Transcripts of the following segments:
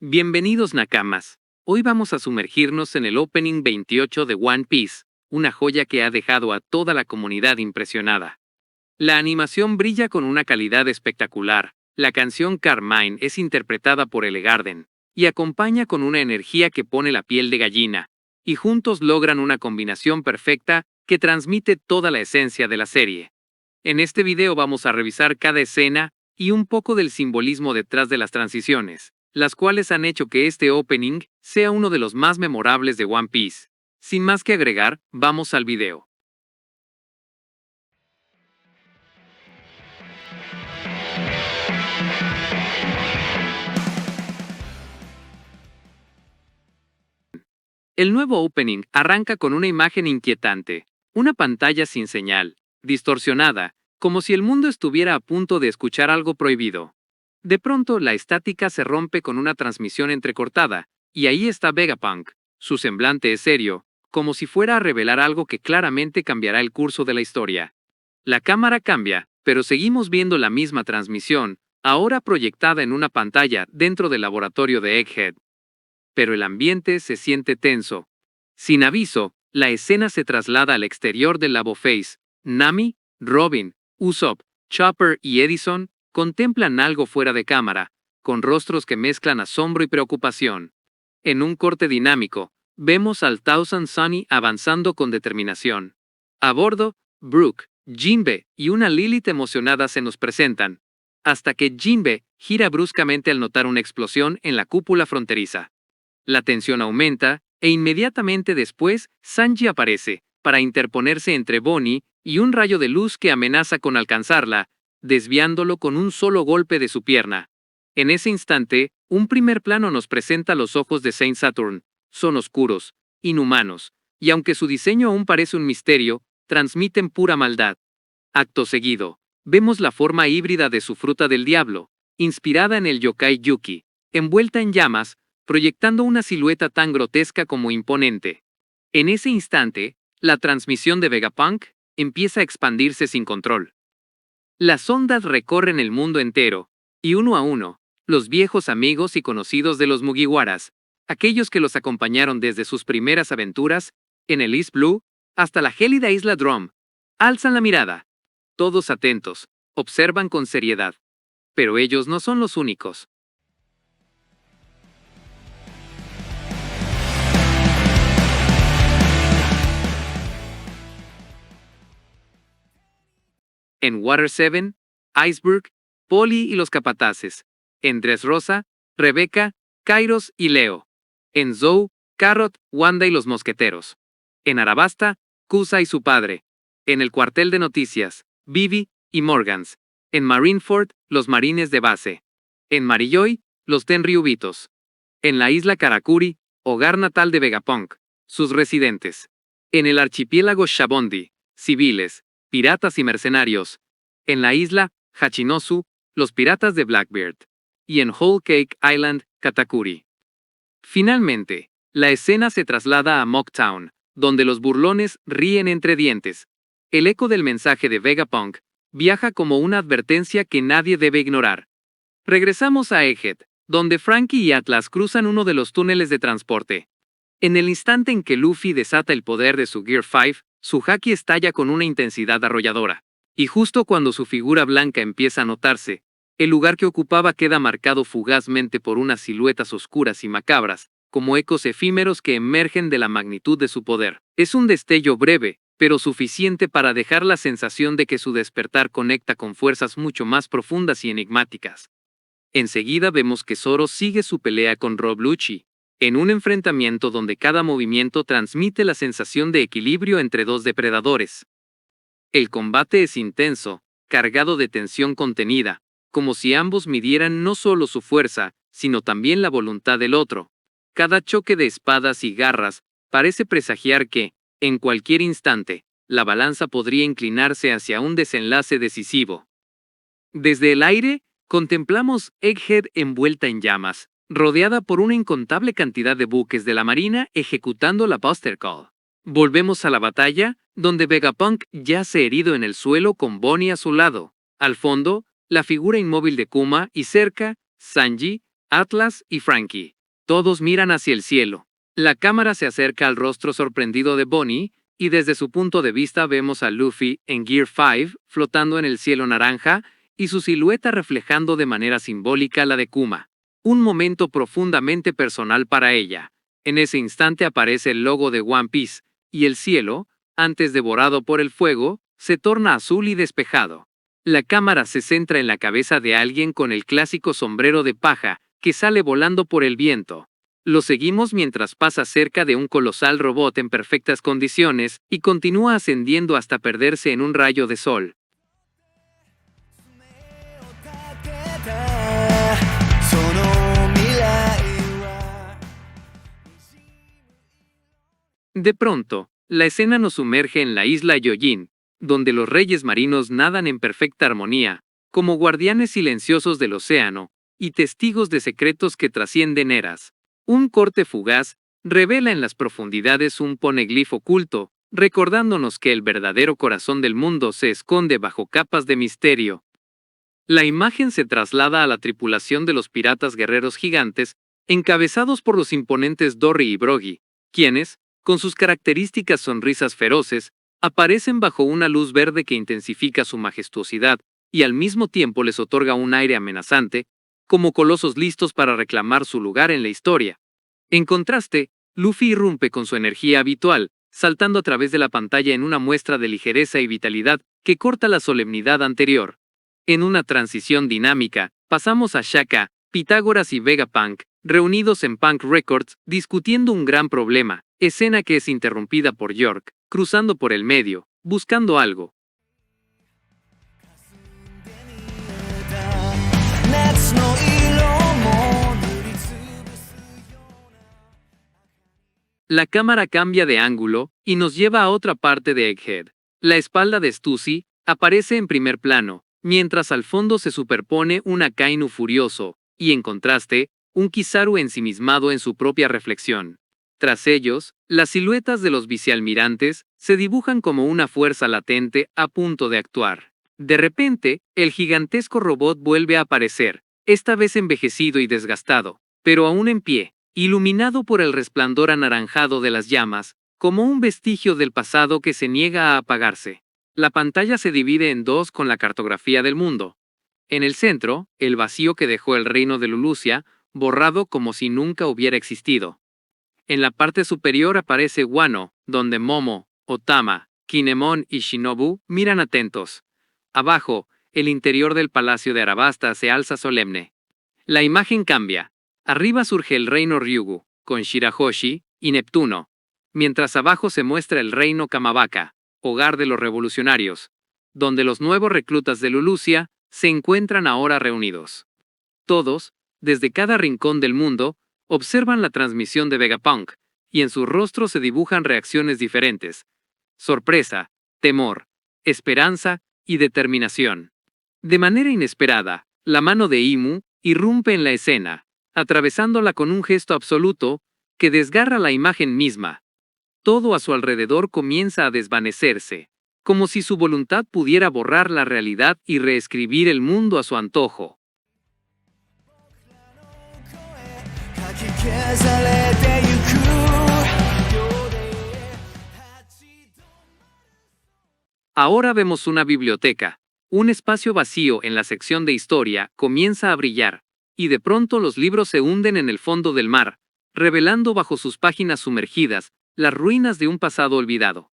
Bienvenidos Nakamas. Hoy vamos a sumergirnos en el Opening 28 de One Piece, una joya que ha dejado a toda la comunidad impresionada. La animación brilla con una calidad espectacular, la canción Carmine es interpretada por Elegarden, y acompaña con una energía que pone la piel de gallina, y juntos logran una combinación perfecta que transmite toda la esencia de la serie. En este video vamos a revisar cada escena y un poco del simbolismo detrás de las transiciones, las cuales han hecho que este opening sea uno de los más memorables de One Piece. Sin más que agregar, vamos al video. El nuevo opening arranca con una imagen inquietante, una pantalla sin señal, distorsionada, como si el mundo estuviera a punto de escuchar algo prohibido. De pronto, la estática se rompe con una transmisión entrecortada, y ahí está Vegapunk. Su semblante es serio, como si fuera a revelar algo que claramente cambiará el curso de la historia. La cámara cambia, pero seguimos viendo la misma transmisión, ahora proyectada en una pantalla dentro del laboratorio de Egghead. Pero el ambiente se siente tenso. Sin aviso, la escena se traslada al exterior del Labo Face. Nami, Robin, Usopp, Chopper y Edison contemplan algo fuera de cámara, con rostros que mezclan asombro y preocupación. En un corte dinámico, vemos al Thousand Sunny avanzando con determinación. A bordo, Brook, Jinbe y una Lilith emocionada se nos presentan, hasta que Jinbe gira bruscamente al notar una explosión en la cúpula fronteriza. La tensión aumenta, e inmediatamente después, Sanji aparece, para interponerse entre Bonnie y un rayo de luz que amenaza con alcanzarla, desviándolo con un solo golpe de su pierna. En ese instante, un primer plano nos presenta los ojos de Saint Saturn. Son oscuros, inhumanos, y aunque su diseño aún parece un misterio, transmiten pura maldad. Acto seguido, vemos la forma híbrida de su fruta del diablo, inspirada en el yokai Yuki, envuelta en llamas, proyectando una silueta tan grotesca como imponente. En ese instante, la transmisión de Vegapunk empieza a expandirse sin control. Las ondas recorren el mundo entero, y uno a uno, los viejos amigos y conocidos de los Mugiwaras, aquellos que los acompañaron desde sus primeras aventuras, en el East Blue, hasta la gélida isla Drum, alzan la mirada. Todos atentos, observan con seriedad. Pero ellos no son los únicos. En Water 7, Iceberg, Polly y los capataces. En Dressrosa, Rebecca, Kairos y Leo. En Zou, Carrot, Wanda y los mosqueteros. En Arabasta, Kusa y su padre. En el cuartel de noticias, Vivi y Morgans. En Marineford, los marines de base. En Marijoy, los Tenryubitos. En la isla Karakuri, hogar natal de Vegapunk, sus residentes. En el archipiélago Shabondi, civiles, piratas y mercenarios. En la isla Hachinosu, los piratas de Blackbeard. Y en Whole Cake Island, Katakuri. Finalmente, la escena se traslada a Mocktown, donde los burlones ríen entre dientes. El eco del mensaje de Vegapunk viaja como una advertencia que nadie debe ignorar. Regresamos a Egghead, donde Franky y Atlas cruzan uno de los túneles de transporte. En el instante en que Luffy desata el poder de su Gear 5, su haki estalla con una intensidad arrolladora. Y justo cuando su figura blanca empieza a notarse, el lugar que ocupaba queda marcado fugazmente por unas siluetas oscuras y macabras, como ecos efímeros que emergen de la magnitud de su poder. Es un destello breve, pero suficiente para dejar la sensación de que su despertar conecta con fuerzas mucho más profundas y enigmáticas. Enseguida vemos que Zoro sigue su pelea con Rob Lucci, en un enfrentamiento donde cada movimiento transmite la sensación de equilibrio entre dos depredadores. El combate es intenso, cargado de tensión contenida, como si ambos midieran no solo su fuerza, sino también la voluntad del otro. Cada choque de espadas y garras parece presagiar que, en cualquier instante, la balanza podría inclinarse hacia un desenlace decisivo. Desde el aire, contemplamos Egghead envuelta en llamas, rodeada por una incontable cantidad de buques de la marina ejecutando la Buster Call. Volvemos a la batalla, donde Vegapunk yace herido en el suelo con Bonnie a su lado. Al fondo, la figura inmóvil de Kuma y cerca, Sanji, Atlas y Franky. Todos miran hacia el cielo. La cámara se acerca al rostro sorprendido de Bonnie, y desde su punto de vista vemos a Luffy en Gear 5, flotando en el cielo naranja, y su silueta reflejando de manera simbólica la de Kuma. Un momento profundamente personal para ella. En ese instante aparece el logo de One Piece, y el cielo, antes devorado por el fuego, se torna azul y despejado. La cámara se centra en la cabeza de alguien con el clásico sombrero de paja, que sale volando por el viento. Lo seguimos mientras pasa cerca de un colosal robot en perfectas condiciones y continúa ascendiendo hasta perderse en un rayo de sol. De pronto, la escena nos sumerge en la isla Yojin, donde los reyes marinos nadan en perfecta armonía, como guardianes silenciosos del océano, y testigos de secretos que trascienden eras. Un corte fugaz revela en las profundidades un poneglyph oculto, recordándonos que el verdadero corazón del mundo se esconde bajo capas de misterio. La imagen se traslada a la tripulación de los piratas guerreros gigantes, encabezados por los imponentes Dory y Broggy, quienes, con sus características sonrisas feroces, aparecen bajo una luz verde que intensifica su majestuosidad y al mismo tiempo les otorga un aire amenazante, como colosos listos para reclamar su lugar en la historia. En contraste, Luffy irrumpe con su energía habitual, saltando a través de la pantalla en una muestra de ligereza y vitalidad que corta la solemnidad anterior. En una transición dinámica, pasamos a Shaka, Pitágoras y Vegapunk, reunidos en Punk Records, discutiendo un gran problema, escena que es interrumpida por York, cruzando por el medio, buscando algo. La cámara cambia de ángulo y nos lleva a otra parte de Egghead. La espalda de Stussy aparece en primer plano, mientras al fondo se superpone un Akainu furioso, y en contraste, un Kizaru ensimismado en su propia reflexión. Tras ellos, las siluetas de los vicealmirantes se dibujan como una fuerza latente a punto de actuar. De repente, el gigantesco robot vuelve a aparecer, esta vez envejecido y desgastado, pero aún en pie, iluminado por el resplandor anaranjado de las llamas, como un vestigio del pasado que se niega a apagarse. La pantalla se divide en dos con la cartografía del mundo. En el centro, el vacío que dejó el reino de Lulusia, borrado como si nunca hubiera existido. En la parte superior aparece Wano, donde Momo, Otama, Kinemon y Shinobu miran atentos. Abajo, el interior del palacio de Arabasta se alza solemne. La imagen cambia. Arriba surge el reino Ryugu, con Shirahoshi y Neptuno, mientras abajo se muestra el reino Kamabaka, hogar de los revolucionarios, donde los nuevos reclutas de Lulusia se encuentran ahora reunidos. Todos, desde cada rincón del mundo, observan la transmisión de Vegapunk, y en sus rostros se dibujan reacciones diferentes: sorpresa, temor, esperanza y determinación. De manera inesperada, la mano de Imu irrumpe en la escena, atravesándola con un gesto absoluto que desgarra la imagen misma. Todo a su alrededor comienza a desvanecerse, como si su voluntad pudiera borrar la realidad y reescribir el mundo a su antojo. Ahora vemos una biblioteca. Un espacio vacío en la sección de historia comienza a brillar, y de pronto los libros se hunden en el fondo del mar, revelando bajo sus páginas sumergidas las ruinas de un pasado olvidado.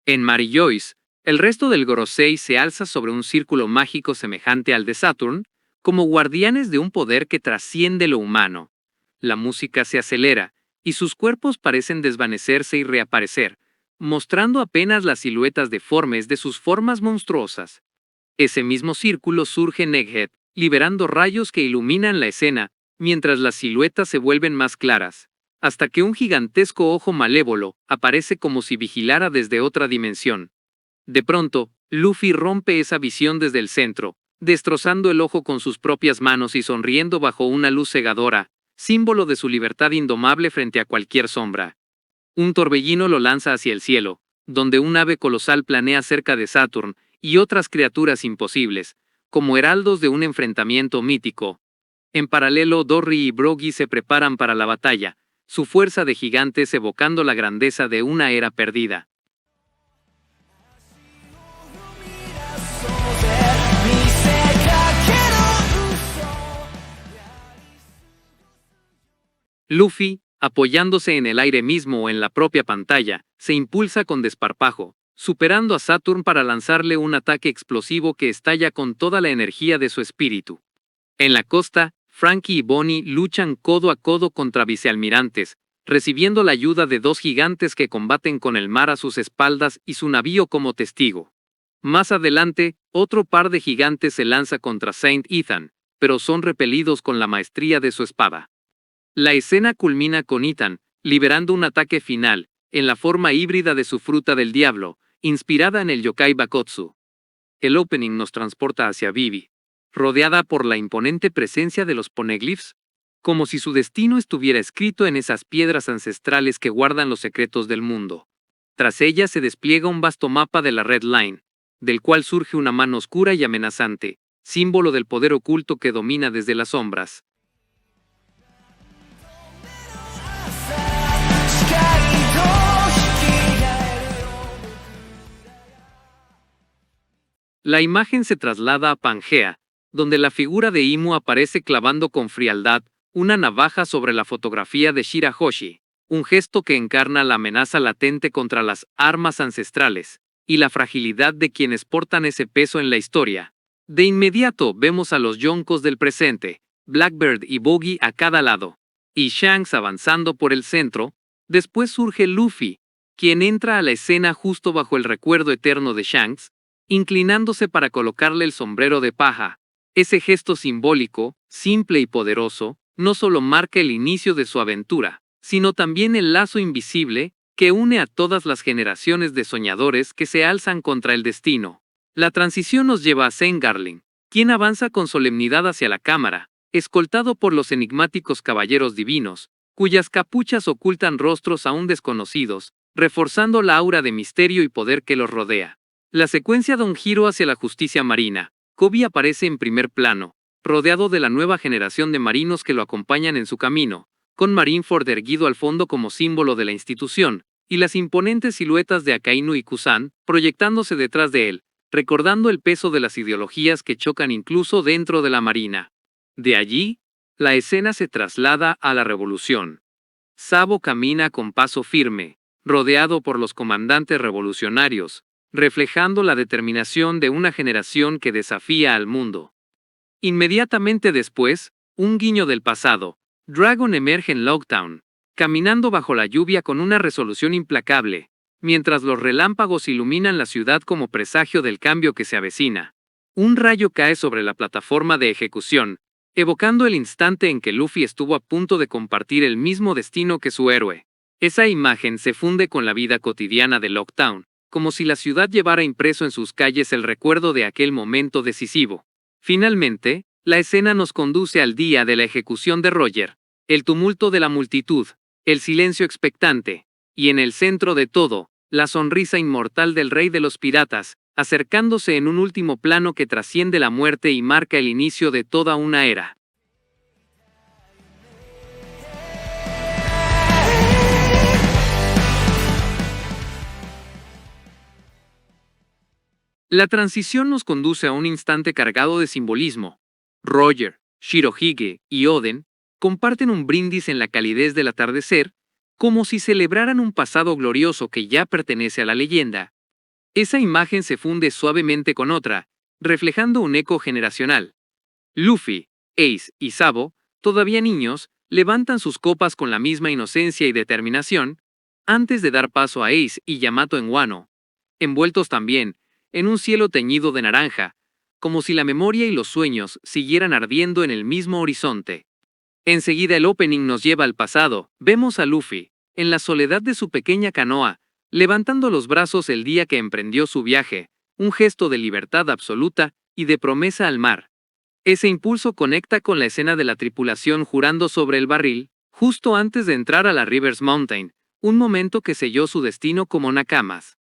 En Mary Joyce, el resto del Gorosei se alza sobre un círculo mágico semejante al de Saturn, como guardianes de un poder que trasciende lo humano. La música se acelera, y sus cuerpos parecen desvanecerse y reaparecer, mostrando apenas las siluetas deformes de sus formas monstruosas. Ese mismo círculo surge en Egghead, liberando rayos que iluminan la escena, mientras las siluetas se vuelven más claras, hasta que un gigantesco ojo malévolo aparece como si vigilara desde otra dimensión. De pronto, Luffy rompe esa visión desde el centro, destrozando el ojo con sus propias manos y sonriendo bajo una luz cegadora, símbolo de su libertad indomable frente a cualquier sombra. Un torbellino lo lanza hacia el cielo, donde un ave colosal planea cerca de Saturn y otras criaturas imposibles, como heraldos de un enfrentamiento mítico. En paralelo, Dory y Broggy se preparan para la batalla, su fuerza de gigantes evocando la grandeza de una era perdida. Luffy, apoyándose en el aire mismo o en la propia pantalla, se impulsa con desparpajo, superando a Saturn para lanzarle un ataque explosivo que estalla con toda la energía de su espíritu. En la costa, Franky y Bonnie luchan codo a codo contra vicealmirantes, recibiendo la ayuda de dos gigantes que combaten con el mar a sus espaldas y su navío como testigo. Más adelante, otro par de gigantes se lanza contra Saint Ethan, pero son repelidos con la maestría de su espada. La escena culmina con Ethan, liberando un ataque final, en la forma híbrida de su fruta del diablo, inspirada en el yokai Bakotsu. El opening nos transporta hacia Vivi, rodeada por la imponente presencia de los poneglyphs, como si su destino estuviera escrito en esas piedras ancestrales que guardan los secretos del mundo. Tras ella se despliega un vasto mapa de la Red Line, del cual surge una mano oscura y amenazante, símbolo del poder oculto que domina desde las sombras. La imagen se traslada a Pangea, donde la figura de Imu aparece clavando con frialdad una navaja sobre la fotografía de Shirahoshi, un gesto que encarna la amenaza latente contra las armas ancestrales y la fragilidad de quienes portan ese peso en la historia. De inmediato vemos a los yonkos del presente, Blackbeard y Boggy a cada lado, y Shanks avanzando por el centro. Después surge Luffy, quien entra a la escena justo bajo el recuerdo eterno de Shanks, inclinándose para colocarle el sombrero de paja. Ese gesto simbólico, simple y poderoso, no solo marca el inicio de su aventura, sino también el lazo invisible que une a todas las generaciones de soñadores que se alzan contra el destino. La transición nos lleva a Zen Garling, quien avanza con solemnidad hacia la cámara, escoltado por los enigmáticos caballeros divinos, cuyas capuchas ocultan rostros aún desconocidos, reforzando la aura de misterio y poder que los rodea. La secuencia da un giro hacia la justicia marina. Kobe aparece en primer plano, rodeado de la nueva generación de marinos que lo acompañan en su camino, con Marineford erguido al fondo como símbolo de la institución, y las imponentes siluetas de Akainu y Kusan proyectándose detrás de él, recordando el peso de las ideologías que chocan incluso dentro de la marina. De allí, la escena se traslada a la revolución. Sabo camina con paso firme, rodeado por los comandantes revolucionarios, reflejando la determinación de una generación que desafía al mundo. Inmediatamente después, un guiño del pasado, Dragon emerge en Lockdown, caminando bajo la lluvia con una resolución implacable, mientras los relámpagos iluminan la ciudad como presagio del cambio que se avecina. Un rayo cae sobre la plataforma de ejecución, evocando el instante en que Luffy estuvo a punto de compartir el mismo destino que su héroe. Esa imagen se funde con la vida cotidiana de Lockdown, como si la ciudad llevara impreso en sus calles el recuerdo de aquel momento decisivo. Finalmente, la escena nos conduce al día de la ejecución de Roger, el tumulto de la multitud, el silencio expectante, y en el centro de todo, la sonrisa inmortal del rey de los piratas, acercándose en un último plano que trasciende la muerte y marca el inicio de toda una era. La transición nos conduce a un instante cargado de simbolismo. Roger, Shirohige y Oden comparten un brindis en la calidez del atardecer, como si celebraran un pasado glorioso que ya pertenece a la leyenda. Esa imagen se funde suavemente con otra, reflejando un eco generacional. Luffy, Ace y Sabo, todavía niños, levantan sus copas con la misma inocencia y determinación, antes de dar paso a Ace y Yamato en Wano, envueltos también en un cielo teñido de naranja, como si la memoria y los sueños siguieran ardiendo en el mismo horizonte. Enseguida el opening nos lleva al pasado. Vemos a Luffy, en la soledad de su pequeña canoa, levantando los brazos el día que emprendió su viaje, un gesto de libertad absoluta y de promesa al mar. Ese impulso conecta con la escena de la tripulación jurando sobre el barril, justo antes de entrar a la Rivers Mountain, un momento que selló su destino como nakamas.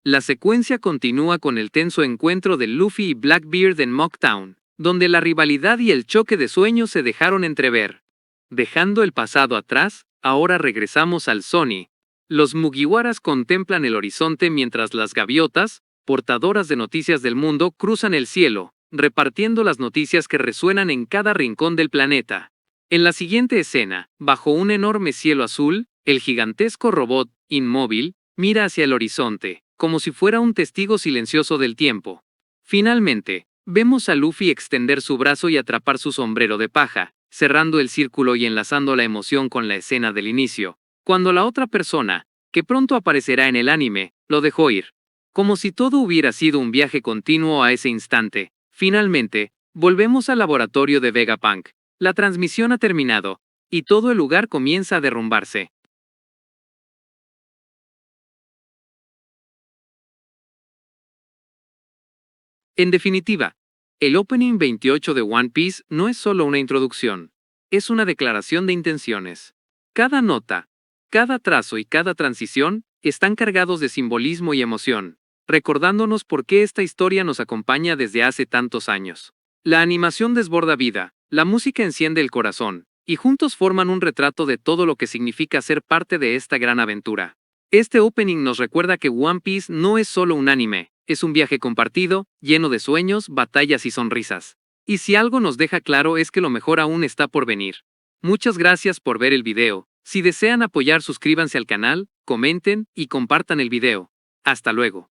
La secuencia continúa con el tenso encuentro de Luffy y Blackbeard en Mocktown, donde la rivalidad y el choque de sueños se dejaron entrever. Dejando el pasado atrás, ahora regresamos al Sony. Los Mugiwaras contemplan el horizonte mientras las gaviotas, portadoras de noticias del mundo, cruzan el cielo, repartiendo las noticias que resuenan en cada rincón del planeta. En la siguiente escena, bajo un enorme cielo azul, el gigantesco robot, inmóvil, mira hacia el horizonte, como si fuera un testigo silencioso del tiempo. Finalmente, vemos a Luffy extender su brazo y atrapar su sombrero de paja, cerrando el círculo y enlazando la emoción con la escena del inicio, cuando la otra persona, que pronto aparecerá en el anime, lo dejó ir. Como si todo hubiera sido un viaje continuo a ese instante. Finalmente, volvemos al laboratorio de Vegapunk. La transmisión ha terminado, y todo el lugar comienza a derrumbarse. En definitiva, el Opening 28 de One Piece no es solo una introducción, es una declaración de intenciones. Cada nota, cada trazo y cada transición están cargados de simbolismo y emoción, recordándonos por qué esta historia nos acompaña desde hace tantos años. La animación desborda vida, la música enciende el corazón, y juntos forman un retrato de todo lo que significa ser parte de esta gran aventura. Este opening nos recuerda que One Piece no es solo un anime, es un viaje compartido, lleno de sueños, batallas y sonrisas. Y si algo nos deja claro es que lo mejor aún está por venir. Muchas gracias por ver el video. Si desean apoyar, suscríbanse al canal, comenten y compartan el video. Hasta luego.